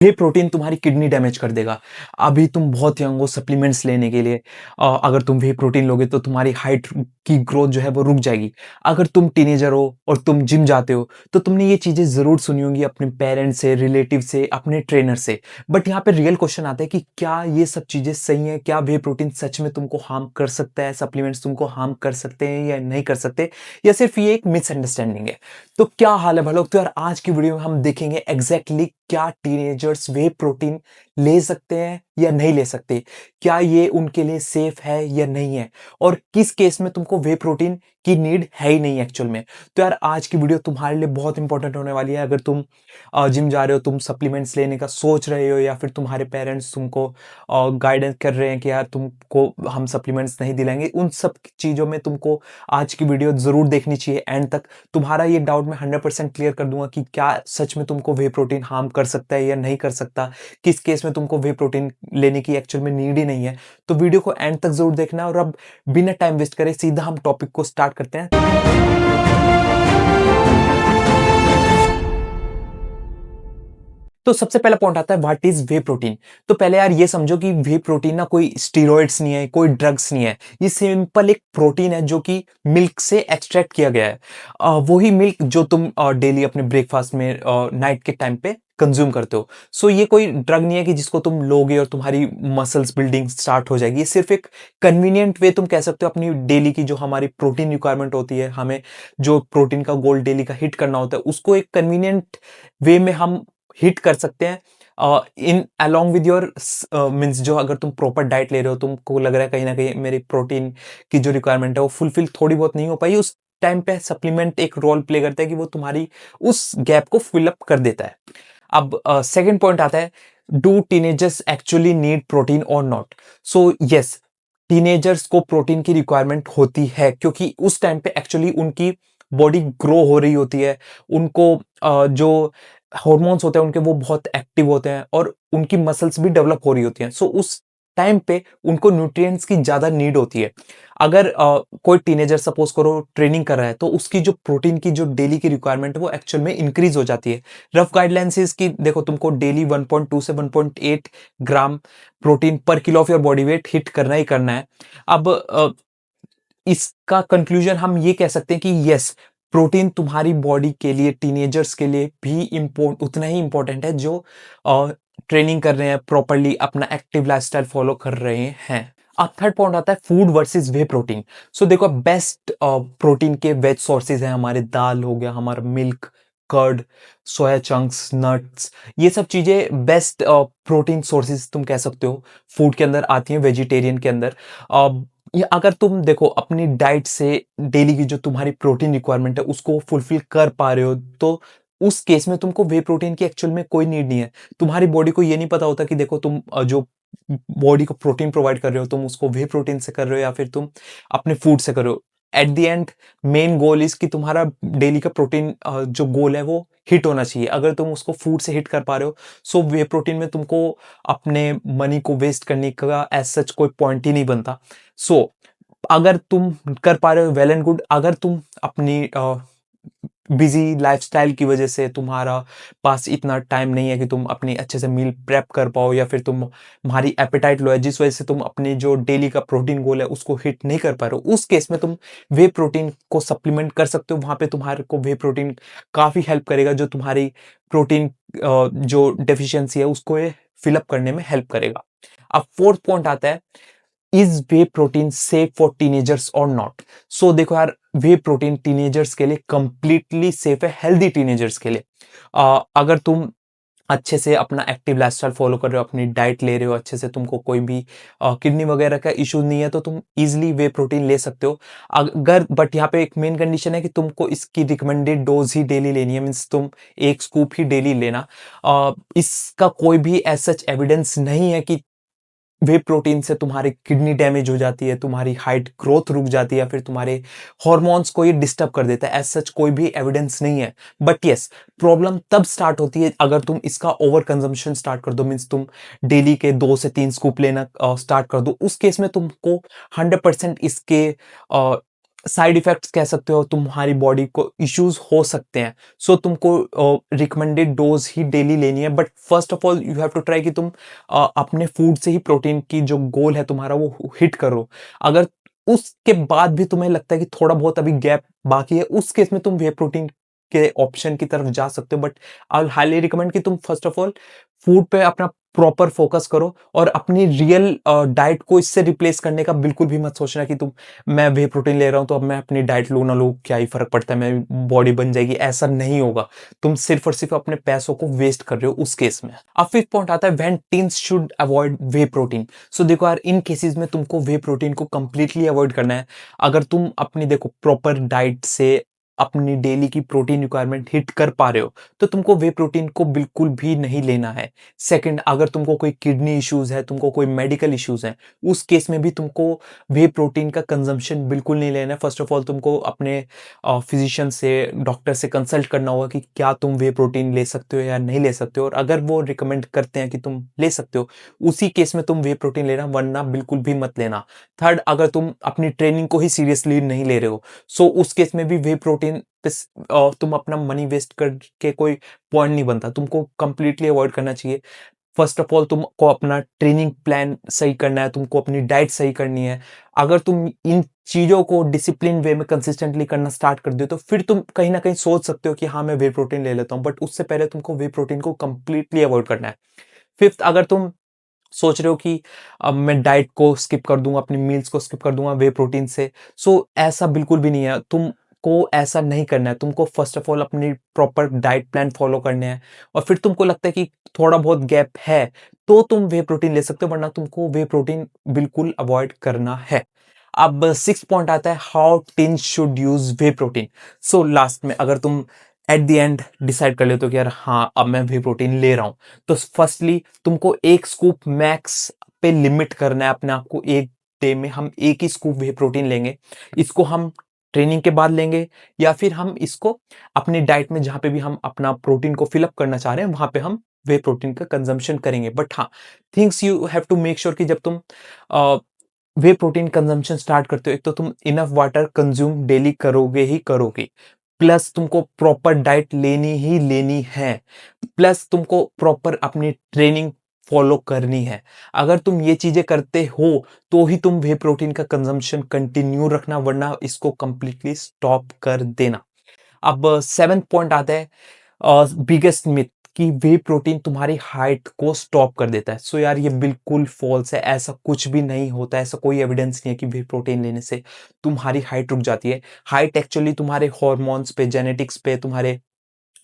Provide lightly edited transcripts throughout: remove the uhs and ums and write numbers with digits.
वे protein तुम्हारी kidney damage कर देगा। अभी तुम बहुत यंग हो सप्लीमेंट्स लेने के लिए, अगर तुम वे प्रोटीन लोगे तो तुम्हारी हाइट की ग्रोथ जो है वो रुक जाएगी। अगर तुम टीनेजर हो और तुम जिम जाते हो तो तुमने ये चीज़ें ज़रूर सुनी होंगी अपने पेरेंट्स से, रिलेटिव से, अपने ट्रेनर से। बट यहाँ पे रियल क्वेश्चन आता है कि क्या ये सब चीज़ें सही हैं? क्या वे प्रोटीन सच में तुमको हार्म कर सकता है? सप्लीमेंट्स तुमको हार्म कर सकते हैं या नहीं कर सकते? या सिर्फ ये एक मिसअंडरस्टैंडिंग है? तो क्या हाल है भाई? तो यार आज की वीडियो में हम देखेंगे एग्जैक्टली क्या टीनेजर्स वे प्रोटीन ले सकते हैं या नहीं ले सकते, क्या ये उनके लिए सेफ है या नहीं है, और किस केस में तुमको वे प्रोटीन की नीड है ही नहीं एक्चुअल में। तो यार आज की वीडियो तुम्हारे लिए बहुत इंपॉर्टेंट होने वाली है। अगर तुम जिम जा रहे हो, तुम सप्लीमेंट्स लेने का सोच रहे हो, या फिर तुम्हारे पेरेंट्स तुमको गाइडेंस कर रहे हैं कि यार तुमको हम सप्लीमेंट्स नहीं दिलाएंगे, उन सब चीज़ों में तुमको आज की वीडियो जरूर देखनी चाहिए एंड तक। तुम्हारा ये डाउट मैं 100% क्लियर कर दूंगा कि क्या सच में तुमको वे प्रोटीन हार्म कर सकता है या नहीं कर सकता, किस केस में तुमको वे प्रोटीन लेने की एक्चुअल में नीड ही नहीं है। तो वीडियो को एंड तक जरूर देखना। और अब बिना टाइम वेस्ट करे सीधा हम टॉपिक को स्टार्ट करते हैं। तो सबसे पहला पॉइंट आता है व्हाट इज वे प्रोटीन। तो पहले यार ये समझो कि वे प्रोटीन ना कोई स्टीरॉइड्स नहीं है, कोई ड्रग्स नहीं है। ये सिंपल एक प्रोटीन है जो कि मिल्क से एक्सट्रैक्ट किया गया है। वही मिल्क जो तुम डेली अपने ब्रेकफास्ट में नाइट के टाइम पे कंज्यूम करते हो। सो ये कोई ड्रग नहीं है कि जिसको तुम लोगे और तुम्हारी मसल्स बिल्डिंग स्टार्ट हो जाएगी। ये सिर्फ एक कन्वीनियंट वे तुम कह सकते हो अपनी डेली की जो हमारी प्रोटीन रिक्वायरमेंट होती है, हमें जो प्रोटीन का गोल डेली का हिट करना होता है, उसको एक कन्वीनियंट वे में हम हिट कर सकते हैं इन अलोंग विद योर मीन्स। जो अगर तुम प्रॉपर डाइट ले रहे हो, तुमको लग रहा है कहीं ना कहीं मेरी प्रोटीन की जो रिक्वायरमेंट है वो फुलफिल थोड़ी बहुत नहीं हो पाई, उस टाइम पे सप्लीमेंट एक रोल प्ले करता है कि वो तुम्हारी उस गैप को फिल अप कर देता है। अब सेकंड पॉइंट आता है, do teenagers actually need protein और नॉट। सो यस, टीनेजर्स को प्रोटीन की रिक्वायरमेंट होती है क्योंकि उस टाइम पे एक्चुअली उनकी बॉडी ग्रो हो रही होती है। उनको जो हॉर्मोन्स होते हैं उनके वो बहुत एक्टिव होते हैं और उनकी मसल्स भी डेवलप हो रही होती हैं। सो उस टाइम पे उनको न्यूट्रिएंट्स की ज्यादा नीड होती है। अगर कोई टीनेजर सपोज करो ट्रेनिंग कर रहा है तो उसकी जो प्रोटीन की जो डेली की रिक्वायरमेंट है वो एक्चुअल में इंक्रीज हो जाती है। रफ गाइडलाइंस इसकी देखो, तुमको डेली 1.2 से 1.8 ग्राम प्रोटीन पर kilo of your body weight hit करना ही करना है। अब इसका कंक्लूजन हम ये कह सकते हैं कि यस, प्रोटीन तुम्हारी बॉडी के लिए, टीनेजर्स के लिए भी उतना ही इंपॉर्टेंट है जो ट्रेनिंग कर रहे हैं, प्रॉपरली अपना एक्टिव लाइफस्टाइल फॉलो कर रहे हैं। अब थर्ड पॉइंट आता है food versus whey protein. So देखो, बेस्ट प्रोटीन के वेज सोर्सेज हैं हमारे, दाल हो गया, हमारा milk, curd, soya chunks, nuts, ये सब चीजें बेस्ट प्रोटीन सोर्सेज तुम कह सकते हो फूड के अंदर आती हैं, वेजिटेरियन के अंदर। ये अगर तुम देखो अपनी डाइट से डेली की जो तुम्हारी प्रोटीन रिक्वायरमेंट है उसको फुलफिल कर पा रहे हो, तो उस केस में तुमको वे प्रोटीन की एक्चुअल में कोई नीड नहीं है। तुम्हारी बॉडी को ये नहीं पता होता कि देखो तुम जो बॉडी को प्रोटीन प्रोवाइड कर रहे हो तुम उसको वे प्रोटीन से कर रहे हो या फिर तुम अपने फूड से कर रहे हो। At the end main goal is कि तुम्हारा डेली का प्रोटीन जो गोल है वो हिट होना चाहिए। अगर तुम उसको फूड से हिट कर पा रहे हो, सो वे प्रोटीन में तुमको अपने मनी को वेस्ट करने का एज सच कोई पॉइंट ही नहीं बनता। सो अगर तुम कर पा रहे हो वेल एंड गुड। अगर तुम अपनी बिजी लाइफस्टाइल की वजह से तुम्हारा पास इतना टाइम नहीं है कि तुम अपनी अच्छे से मील प्रेप कर पाओ, या फिर तुम्हारी एपेटाइट लो है जिस वजह से तुम अपनी जो डेली का प्रोटीन गोल है उसको हिट नहीं कर पा रहे हो, उस केस में तुम वे प्रोटीन को सप्लीमेंट कर सकते हो। वहां पे तुम्हारे को वे प्रोटीन काफी हेल्प करेगा, जो तुम्हारी प्रोटीन जो डेफिशिएंसी है उसको ये फिलअप करने में हेल्प करेगा। अब फोर्थ पॉइंट आता है, is way protein safe for teenagers और नॉट। सो देखो यार, वे प्रोटीन टीनेजर्स के लिए कंप्लीटली सेफ है, हेल्दी टीनेजर्स के लिए। अगर तुम अच्छे से अपना एक्टिव लाइफस्टाइल फॉलो कर रहे हो, अपनी डाइट ले रहे हो अच्छे से, तुमको कोई भी किडनी वगैरह का इश्यू नहीं है, तो तुम इजीली वे प्रोटीन ले सकते हो। अगर बट यहाँ पे एक मेन कंडीशन है कि तुमको इसकी रिकमेंडेड डोज ही डेली लेनी है, मीन्स तुम एक स्कूप ही डेली लेना। इसका कोई भी एज सच एविडेंस नहीं है कि वे प्रोटीन से तुम्हारी किडनी डैमेज हो जाती है, तुम्हारी हाइट ग्रोथ रुक जाती है, या फिर तुम्हारे हॉर्मोन्स को ये डिस्टर्ब कर देता है। एज सच कोई भी एविडेंस नहीं है। बट यस, प्रॉब्लम तब स्टार्ट होती है अगर तुम इसका ओवर कंजम्पशन स्टार्ट कर दो, मीन्स तुम डेली के 2 से 3 स्कूप लेना स्टार्ट कर दो। उस केस में तुमको 100% इसके साइड इफेक्ट्स कह सकते हो, तुम्हारी बॉडी को इश्यूज हो सकते हैं। सो तुमको रिकमेंडेड डोज ही डेली लेनी है, but first of all you have to try कि तुम अपने फूड से ही प्रोटीन की जो गोल है तुम्हारा वो हिट करो। अगर उसके बाद भी तुम्हें लगता है कि थोड़ा बहुत अभी गैप बाकी है, उस केस में तुम वे प्रोटीन के ऑप्शन की तरफ जा सकते हो, बट आई हाईली रिकमेंड कि तुम फर्स्ट ऑफ ऑल फूड पे अपना प्रॉपर फोकस करो, और अपनी रियल डाइट को इससे रिप्लेस करने का बिल्कुल भी मत सोचना कि तुम, मैं वे प्रोटीन ले रहा हूं तो अब मैं अपनी डाइट लू ना लू क्या ही फर्क पड़ता है, मेरी बॉडी बन जाएगी, ऐसा नहीं होगा। तुम सिर्फ और सिर्फ अपने पैसों को वेस्ट कर रहे हो उस केस में। अब फिफ्थ पॉइंट आता है when teens should avoid whey protein. So देखो यार, इन केसेस में तुमको वे प्रोटीन को कंप्लीटली अवॉइड करना है। अगर तुम अपनी देखो प्रॉपर डाइट से अपनी डेली की प्रोटीन रिक्वायरमेंट हिट कर पा रहे हो, तो तुमको वे प्रोटीन को बिल्कुल भी नहीं लेना है। सेकंड, अगर तुमको कोई किडनी इश्यूज है, तुमको कोई मेडिकल इश्यूज है, उस केस में भी तुमको वे प्रोटीन का कंजम्पशन बिल्कुल नहीं लेना है। फर्स्ट ऑफ ऑल तुमको अपने फिजिशियन से, डॉक्टर से कंसल्ट करना होगा कि क्या तुम वे प्रोटीन ले सकते हो या नहीं ले सकते हो, और अगर वो रिकमेंड करते हैं कि तुम ले सकते हो, उसी केस में तुम वे प्रोटीन लेना, वरना बिल्कुल भी मत लेना। थर्ड, अगर तुम अपनी ट्रेनिंग को ही सीरियसली नहीं ले रहे हो, सो उस केस में भी वे प्रोटीन पे तुम अपना मनी वेस्ट करके कोई पॉइंट नहीं बनता, तुमको कंप्लीटली अवॉइड करना चाहिए। फर्स्ट ऑफ ऑल तुमको अपना ट्रेनिंग प्लान सही करना है, तुमको अपनी डाइट सही करनी है। अगर तुम इन चीजों को डिसिप्लिन वे में कंसिस्टेंटली करना स्टार्ट कर दो, तो फिर तुम कहीं ना कहीं सोच सकते हो कि हाँ मैं वे प्रोटीन ले लेता हूँ, बट उससे पहले तुमको वे प्रोटीन को कंप्लीटली अवॉइड करना है। फिफ्थ, अगर तुम सोच रहे हो कि अब मैं डाइट को स्किप कर दूंगा, अपनी मील्स को स्किप कर दूंगा वे प्रोटीन से, सो ऐसा बिल्कुल भी नहीं है। तुमको ऐसा नहीं करना है। तुमको फर्स्ट ऑफ ऑल अपनी प्रॉपर डाइट प्लान फॉलो करने हैं, और फिर तुमको लगता है कि थोड़ा बहुत गैप है, तो तुम वे प्रोटीन ले सकते हो, वरना तुमको वे प्रोटीन बिल्कुल अवॉइड करना है। अब सिक्स पॉइंट आता है how tin should use way protein. So last में अगर तुम एट द एंड डिसाइड कर लेते हो कि यार हाँ अब मैं वे प्रोटीन ले रहा हूं, तो फर्स्टली तुमको एक स्कूप मैक्स पे लिमिट करना है अपने आप को। एक डे में हम एक ही स्कूप वे प्रोटीन लेंगे। इसको हम ट्रेनिंग के बाद लेंगे, या फिर हम इसको अपनी डाइट में जहां पे भी हम अपना प्रोटीन को फिलअप करना चाह रहे हैं वहां पे हम वे प्रोटीन का कंजम्पशन करेंगे। बट हाँ, things you have to make sure कि जब तुम वे प्रोटीन कंजम्पशन स्टार्ट करते हो, एक तो तुम इनफ वाटर कंज्यूम डेली करोगे ही करोगे, प्लस तुमको प्रॉपर डाइट लेनी ही लेनी है, प्लस तुमको प्रॉपर अपनी ट्रेनिंग फॉलो करनी है। अगर तुम ये चीजें करते हो, तो ही तुम वे प्रोटीन का कंजम्पशन कंटिन्यू रखना, वरना इसको कंप्लीटली स्टॉप कर देना। अब सेवेंथ पॉइंट आता है बिगेस्ट मिथ, कि वे प्रोटीन तुम्हारी हाइट को स्टॉप कर देता है। सो यार ये बिल्कुल फॉल्स है, ऐसा कुछ भी नहीं होता, ऐसा कोई एविडेंस नहीं है कि वे प्रोटीन लेने से तुम्हारी हाइट रुक जाती है। हाइट एक्चुअली तुम्हारे हॉर्मोन्स पे, जेनेटिक्स पे, तुम्हारे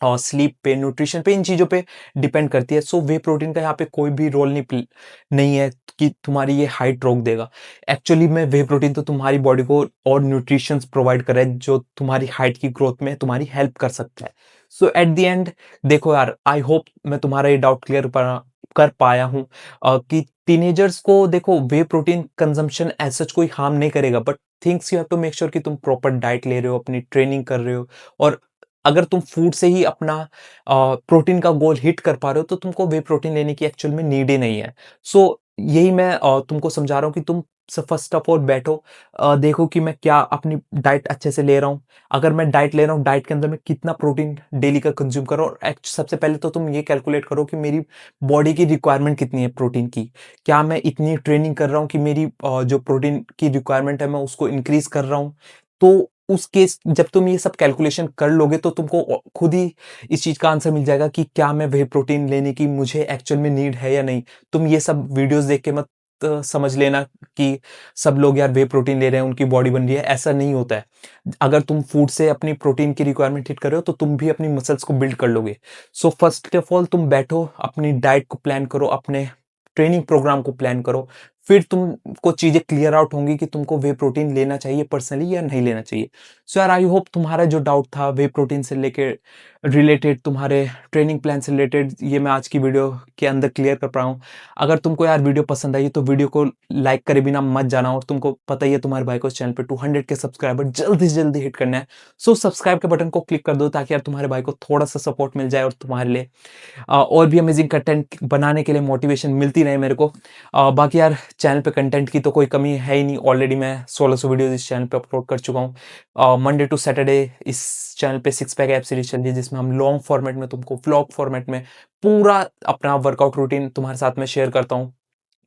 और स्लीप पे, न्यूट्रिशन पे, इन चीजों पे डिपेंड करती है। सो वे प्रोटीन का यहाँ पे कोई भी रोल नहीं है कि तुम्हारी ये हाइट रोक देगा। एक्चुअली में वे प्रोटीन तो तुम्हारी बॉडी को और न्यूट्रिशंस प्रोवाइड कर रहा है, जो तुम्हारी हाइट की ग्रोथ में तुम्हारी हेल्प कर सकता है। सो एट द एंड देखो यार, आई होप मैं तुम्हारा ये डाउट क्लियर कर पाया हूँ कि टीनेजर्स को देखो whey protein consumption as such कोई हार्म नहीं करेगा, but things you have to make sure कि तुम प्रॉपर डाइट ले रहे हो, अपनी ट्रेनिंग कर रहे हो, और अगर तुम फूड से ही अपना प्रोटीन का गोल हिट कर पा रहे हो, तो तुमको वे प्रोटीन लेने की एक्चुअल में नीड ही नहीं है। सो यही मैं तुमको समझा रहा हूँ कि तुम फर्स्ट ऑफ ऑल बैठो, देखो कि मैं क्या अपनी डाइट अच्छे से ले रहा हूँ। अगर मैं डाइट ले रहा हूँ, डाइट के अंदर मैं कितना प्रोटीन डेली का कंज्यूम कर रहा हूँ, और सबसे पहले तो तुम ये कैलकुलेट करो कि मेरी बॉडी की रिक्वायरमेंट कितनी है प्रोटीन की। क्या मैं इतनी ट्रेनिंग कर रहा हूँ कि मेरी जो प्रोटीन की रिक्वायरमेंट है मैं उसको इंक्रीज कर रहा हूँ। तो उस केस जब तुम ये सब कैलकुलेशन कर लोगे, तो तुमको खुद ही इस चीज का आंसर मिल जाएगा कि क्या मैं वे प्रोटीन लेने की मुझे एक्चुअल में नीड है या नहीं। तुम ये सब वीडियोस देख के मत समझ लेना कि सब लोग यार वे प्रोटीन ले रहे हैं उनकी बॉडी बन रही है, ऐसा नहीं होता है। अगर तुम फूड से अपनी प्रोटीन की रिक्वायरमेंट हिट कर रहे हो, तो तुम भी अपनी मसल्स को बिल्ड कर लोगे। सो फर्स्ट ऑफ ऑल तुम बैठो, अपनी डाइट को प्लान करो, अपने ट्रेनिंग प्रोग्राम को प्लान करो, फिर तुमको चीजें क्लियर आउट होंगी कि तुमको वे प्रोटीन लेना चाहिए पर्सनली या नहीं लेना चाहिए। सो यार आई होप तुम्हारा जो डाउट था वे प्रोटीन से लेके रिलेटेड, तुम्हारे ट्रेनिंग प्लान से रिलेटेड, ये मैं आज की वीडियो के अंदर क्लियर कर पाया हूँ। अगर तुमको यार वीडियो पसंद आई तो वीडियो को लाइक करे बिना मत जाना, और तुमको पता ही है तुम्हारे भाई को इस चैनल पे 200 के सब्सक्राइबर जल्दी से जल्दी हिट करना है। सो सब्सक्राइब के बटन को क्लिक कर दो ताकि यार तुम्हारे भाई को थोड़ा सा सपोर्ट मिल जाए और तुम्हारे लिए और भी अमेजिंग कंटेंट बनाने के लिए मोटिवेशन मिलती रहे मेरे को। बाकी यार चैनल पे कंटेंट की तो कोई कमी है ही नहीं, ऑलरेडी मैं 1600 वीडियोस इस चैनल पे अपलोड कर चुका हूँ। मंडे टू सैटरडे इस चैनल पे सिक्स पैक ऐप सीरीज चल रही है, जिसमें हम लॉन्ग फॉर्मेट में तुमको व्लॉग फॉर्मेट में पूरा अपना वर्कआउट रूटीन तुम्हारे साथ में शेयर करता हूँ।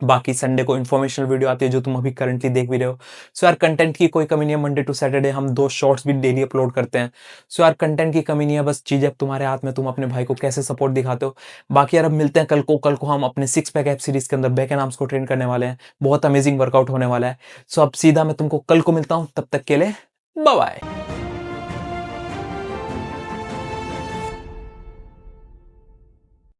बाकी संडे को इन्फॉर्मेशनल वीडियो आती है जो तुम अभी करंटली देख भी रहे हो। सो यार कंटेंट की कोई कमी नहीं है, मंडे टू सैटरडे हम 2 शॉर्ट्स भी डेली अपलोड करते हैं। सो यार कंटेंट की कमी नहीं है, बस चीज़ अब तुम्हारे हाथ में, तुम अपने भाई को कैसे सपोर्ट दिखाते हो। बाकी यार अब मिलते हैं कल को हम अपने सिक्स पैक ऐप सीरीज के अंदर बैक एंड आर्म्स को ट्रेन करने वाले हैं। बहुत अमेजिंग वर्कआउट होने वाला है। सो अब सीधा मैं तुमको कल को मिलता हूँ, तब तक के लिए बाय बाय।